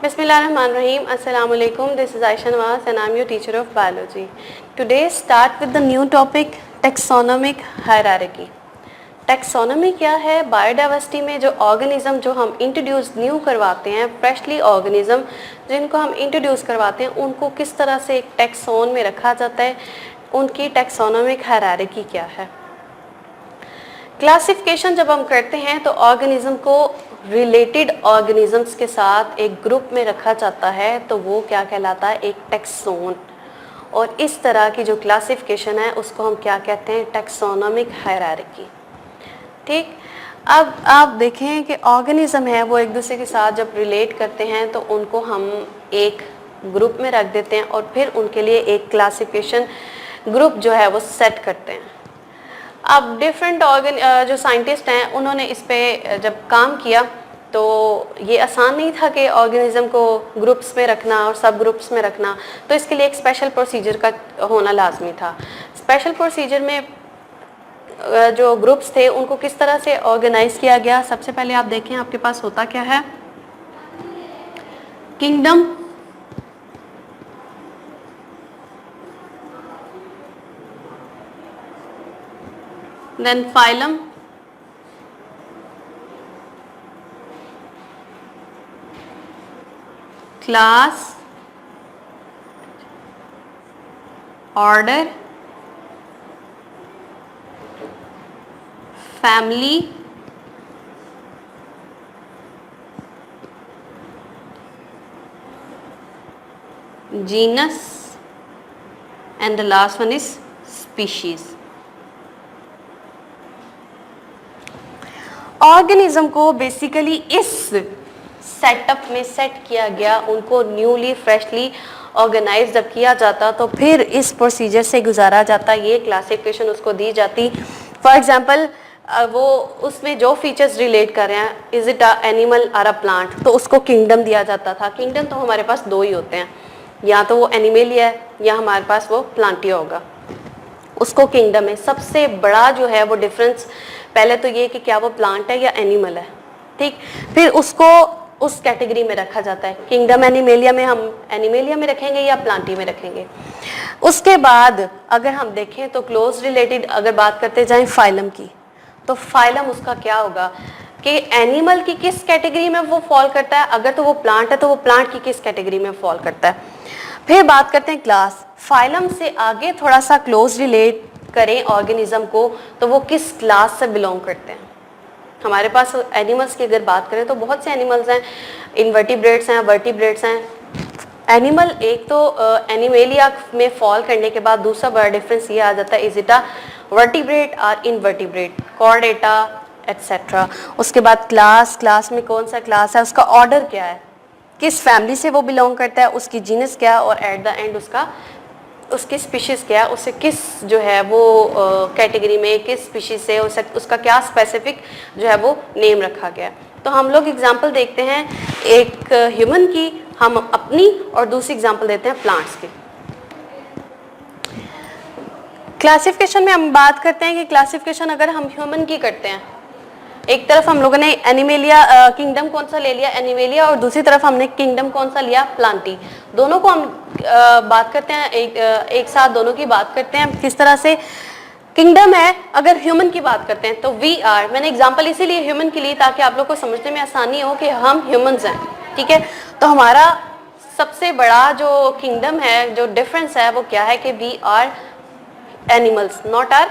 Bismillahirrahmanirrahim. Assalamu alaikum. This is Aisha Nawaz and I'm your teacher of biology. Today start with the new topic taxonomic hierarchy. Taxonomy क्या है? Biodiversity में जो organism जो हम introduce new करवाते हैं, freshly organism जिनको हम इंट्रोड्यूस करवाते हैं, उनको किस तरह से एक टैक्सोन में रखा जाता है, उनकी टैक्सोनॉमिक हायरार्की क्या है। क्लासिफिकेशन जब हम करते हैं तो ऑर्गेनिज्म को रिलेटेड ऑर्गेनिजम्स के साथ एक ग्रुप में रखा जाता है, तो वो क्या कहलाता है? एक टैक्सोन। और इस तरह की जो क्लासिफिकेशन है उसको हम क्या कहते हैं? Taxonomic hierarchy. ठीक, अब आप देखें कि ऑर्गेनिज्म है वो एक दूसरे के साथ जब रिलेट करते हैं तो उनको हम एक ग्रुप में रख देते हैं और फिर उनके लिए एक क्लासिफिकेशन ग्रुप जो है वो सेट करते हैं। अब डिफरेंट जो साइंटिस्ट हैं उन्होंने इस पे जब काम किया तो ये आसान नहीं था कि ऑर्गेनिज्म को ग्रुप्स में रखना और सब ग्रुप्स में रखना, तो इसके लिए एक स्पेशल प्रोसीजर का होना लाजमी था। स्पेशल प्रोसीजर में जो ग्रुप्स थे उनको किस तरह से ऑर्गेनाइज किया गया। सबसे पहले आप देखें आपके पास होता क्या है? Kingdom, then phylum, class, order, family, genus and the last one is species. Organism को बेसिकली इस सेटअप में सेट किया गया, उनको न्यूली फ्रेशली ऑर्गेनाइज जब किया जाता तो फिर इस प्रोसीजर से गुजारा जाता, ये क्लासिफिकेशन उसको दी जाती। फॉर एग्जांपल वो उसमें जो फीचर्स रिलेट कर रहे हैं, इज इट अ एनिमल और अ प्लांट, तो उसको किंगडम दिया जाता था। किंगडम तो हमारे पास दो ही होते हैं, या तो वो एनिमेलिया है या हमारे पास वो प्लांटिया होगा, उसको किंगडम है। सबसे बड़ा जो है वो डिफरेंस पहले तो ये कि क्या वो प्लांट है या एनिमल है। ठीक, फिर उसको उस कैटेगरी में रखा जाता है। किंगडम एनिमेलिया में हम एनिमेलिया में रखेंगे या प्लांटी में रखेंगे। उसके बाद अगर हम देखें तो क्लोज रिलेटेड अगर बात करते जाएं फाइलम की, तो फाइलम उसका क्या होगा कि एनिमल की किस कैटेगरी में वो फॉल करता है, अगर तो वो प्लांट है तो वो प्लांट की किस कैटेगरी में फॉल करता है। फिर बात करते हैं क्लास। फाइलम से आगे थोड़ा सा क्लोज रिलेट करें ऑर्गेनिज्म को तो वो किस क्लास से बिलोंग करते हैं। हमारे पास एनिमल्स की अगर बात करें तो बहुत से एनिमल्स हैं, इनवर्टिब्रेट्स हैं, वर्टिब्रेट्स हैं। एनिमल एक तो एनिमेलिया में फॉल करने के बाद दूसरा बड़ा डिफरेंस ये आ जाता है, इज इट अ वर्टिब्रेट और इनवर्टिब्रेट, कॉर्डेटा एटसेट्रा। उसके बाद क्लास में कौन सा क्लास है, उसका ऑर्डर क्या है, किस फैमिली से वो बिलोंग करता है, उसकी जीनस क्या है, और एट द एंड उसकी स्पीशीज़ क्या है, उसे किस जो है वो कैटेगरी में किस स्पीशीज़ से उसका क्या स्पेसिफिक जो है वो नेम रखा गया। तो हम लोग एग्जांपल देखते हैं एक ह्यूमन की, हम अपनी, और दूसरी एग्जांपल देते हैं प्लांट्स की। क्लासिफिकेशन में हम बात करते हैं कि क्लासिफिकेशन अगर हम ह्यूमन की करते हैं, एक तरफ हम लोगों ने एनिमेलिया किंगडम कौन सा ले लिया, एनिमेलिया, और दूसरी तरफ हमने किंगडम कौन सा लिया, प्लांटी। दोनों को हम बात करते हैं एक साथ, दोनों की बात करते हैं किस तरह से। किंगडम है, अगर ह्यूमन की बात करते हैं तो वी आर, मैंने एग्जांपल इसीलिए ह्यूमन के लिए ताकि आप लोग को समझने में आसानी हो कि हम ह्यूमंस हैं। ठीक है, तो हमारा सबसे बड़ा जो किंगडम है, जो डिफरेंस है वो क्या है कि we are animals, not are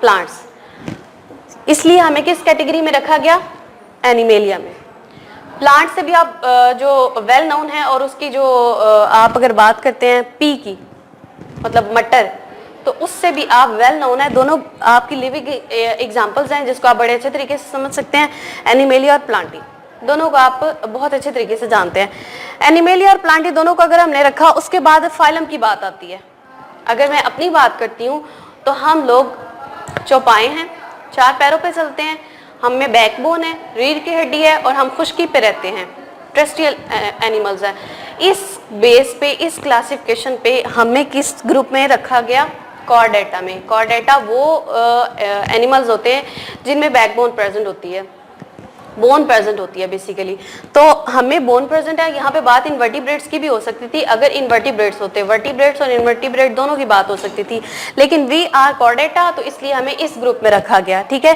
plants. इसलिए हमें किस कैटेगरी में रखा गया, एनिमेलिया में। प्लांट से भी आप जो वेल नोन है, और उसकी जो आप अगर बात करते हैं पी की, मतलब मटर, तो उससे भी आप वेल नोन है। दोनों आपकी लिविंग एग्जांपल्स हैं जिसको आप बड़े अच्छे तरीके से समझ सकते हैं। एनिमेलिया और प्लांटी दोनों को आप बहुत अच्छे तरीके से जानते हैं। एनिमेलिया और प्लांटी दोनों को अगर हमने रखा, उसके बाद फाइलम की बात आती है। अगर मैं अपनी बात करती हूँ तो हम लोग चौपाए हैं, चार पैरों पे चलते हैं, हम में बैकबोन है, रीढ़ की हड्डी है, और हम खुश्की पे रहते हैं, टेरेस्ट्रियल एनिमल्स हैं। इस बेस पे, इस क्लासिफिकेशन पे हमें किस ग्रुप में रखा गया, कॉर्डेटा में। कॉर्डेटा वो एनिमल्स होते हैं जिनमें बैकबोन प्रेजेंट होती है। बोन प्रेजेंट होती है बेसिकली। तो हमें बोन प्रेजेंट है, यहाँ पे बात इनवर्टिब्रेट्स की भी हो सकती थी अगर इनवर्टिब्रेट्स होते, वर्टिब्रेट्स और इनवर्टिब्रेट दोनों की बात हो सकती थी, लेकिन वी आर कॉर्डेटा तो इसलिए हमें इस ग्रुप में रखा गया, ठीक है।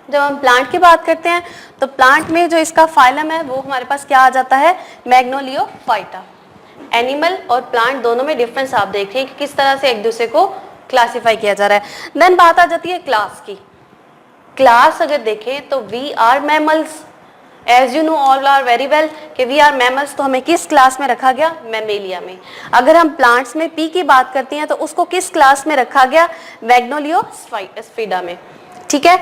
जब हम प्लांट की बात करते हैं तो प्लांट में जो इसका फाइलम है वो हमारे पास क्या आ जाता है, मैग्नोलियोफाइटा। एनिमल और प्लांट दोनों में डिफरेंस आप देख रहे हैं कि किस तरह से एक दूसरे को क्लासिफाई किया जा रहा है। देन बात आ जाती है क्लास की। क्लास अगर देखें तो we are mammals, as you know all are very well कि वी आर मैमल्स, तो हमें किस क्लास में रखा गया, मैमेलिया में। अगर हम प्लांट्स में पी की बात करते हैं तो उसको किस क्लास में रखा गया, मैग्नोलियोस्फीडा में, ठीक है।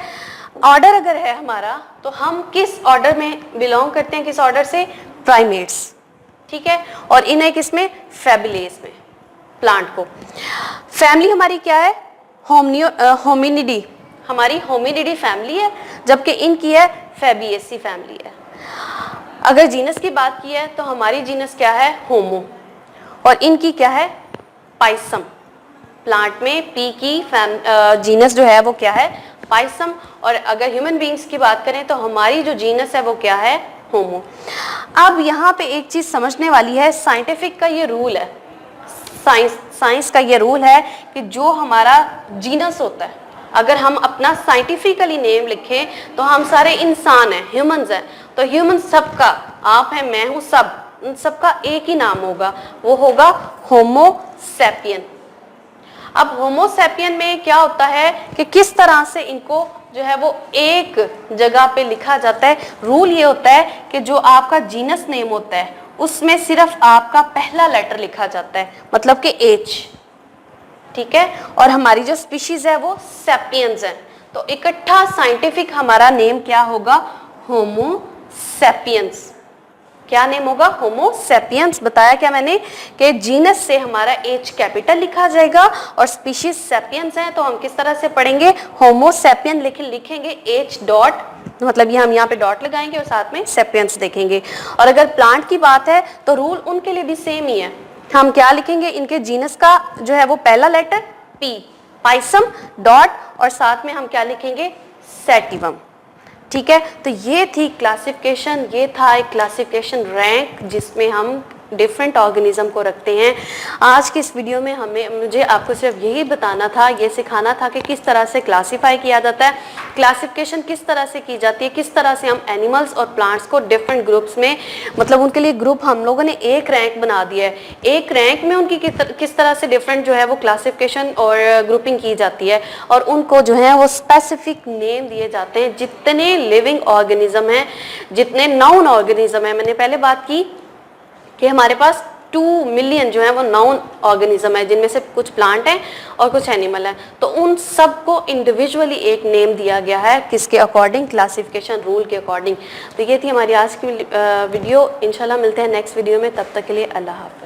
ऑर्डर अगर है हमारा तो हम किस ऑर्डर में बिलोंग करते हैं, किस ऑर्डर से, प्राइमेट्स, ठीक है। और इन्हें किसमें, फैबुलेस में, प्लांट को। फैमिली हमारी क्या है, होमिनिडी, हमारी होमिनिडी फैमिली है, जबकि इनकी है फैबिएसी फैमिली है। अगर जीनस की बात की है तो हमारी जीनस क्या है, होमो, और इनकी क्या है, पाइसम। प्लांट में पी की जीनस जो है वो क्या है, पाइसम। और अगर ह्यूमन बीइंग्स की बात करें तो हमारी जो जीनस है वो क्या है, होमो। अब यहाँ पे एक चीज समझने वाली है, साइंटिफिक का ये रूल है, साइंस का ये रूल है कि जो हमारा जीनस होता है, अगर हम अपना साइंटिफिकली नेम लिखें तो हम सारे इंसान हैं, ह्यूमंस हैं, तो ह्यूमन सबका, आप हैं, मैं हूँ, सब, उन सबका एक ही नाम होगा, वो होगा होमो सैपियन। अब होमो सैपियन में क्या होता है कि किस तरह से इनको जो है वो एक जगह पे लिखा जाता है। रूल ये होता है कि जो आपका जीनस नेम होता है उसमें सिर्फ आपका पहला लेटर लिखा जाता है, मतलब कि एच, ठीक है। और हमारी जो स्पीशीज है वो सैपियंस है, तो इकट्ठा साइंटिफिक हमारा नेम क्या होगा, होमो सैपियंस। क्या नेम होगा, होमो सैपियंस। बताया क्या मैंने कि जीनस से हमारा एच कैपिटल लिखा जाएगा और स्पीशीज सैपियंस है, तो हम किस तरह से पढ़ेंगे, होमो सैपियन लिखेंगे एच डॉट, मतलब ये हम यहाँ पे डॉट लगाएंगे और साथ में सैपियंस देखेंगे। और अगर प्लांट की बात है तो रूल उनके लिए भी सेम ही है, हम क्या लिखेंगे, इनके जीनस का जो है वो पहला लेटर पी, पाइसम, डॉट, और साथ में हम क्या लिखेंगे, सैटिवम, ठीक है। तो ये थी क्लासिफिकेशन, ये था एक क्लासिफिकेशन रैंक जिसमें हम डिफरेंट ऑर्गेनिज्म को रखते हैं। आज की इस वीडियो में मुझे आपको सिर्फ यही बताना था, ये सिखाना था कि किस तरह से क्लासिफाई किया जाता है, क्लासिफिकेशन किस तरह से की जाती है, किस तरह से हम एनिमल्स और प्लांट्स को डिफरेंट ग्रुप्स में, मतलब उनके लिए ग्रुप हम लोगों ने एक रैंक बना दिया है, एक रैंक में उनकी किस तरह से डिफरेंट जो है वो क्लासिफिकेशन और ग्रुपिंग की जाती है, और उनको जो है वो स्पेसिफिक नेम दिए जाते हैं। जितने लिविंग ऑर्गेनिज्म हैं, जितने नाउन ऑर्गेनिज्म है, मैंने पहले बात की कि हमारे पास 2 मिलियन जो है वो नाउन ऑर्गेनिज्म है, जिनमें से कुछ प्लांट हैं और कुछ एनिमल हैं, तो उन सबको इंडिविजुअली एक नेम दिया गया है, किसके अकॉर्डिंग, क्लासिफिकेशन रूल के अकॉर्डिंग। तो ये थी हमारी आज की वीडियो। इंशाल्लाह मिलते हैं नेक्स्ट वीडियो में, तब तक के लिए अल्लाह हाफ़िज़।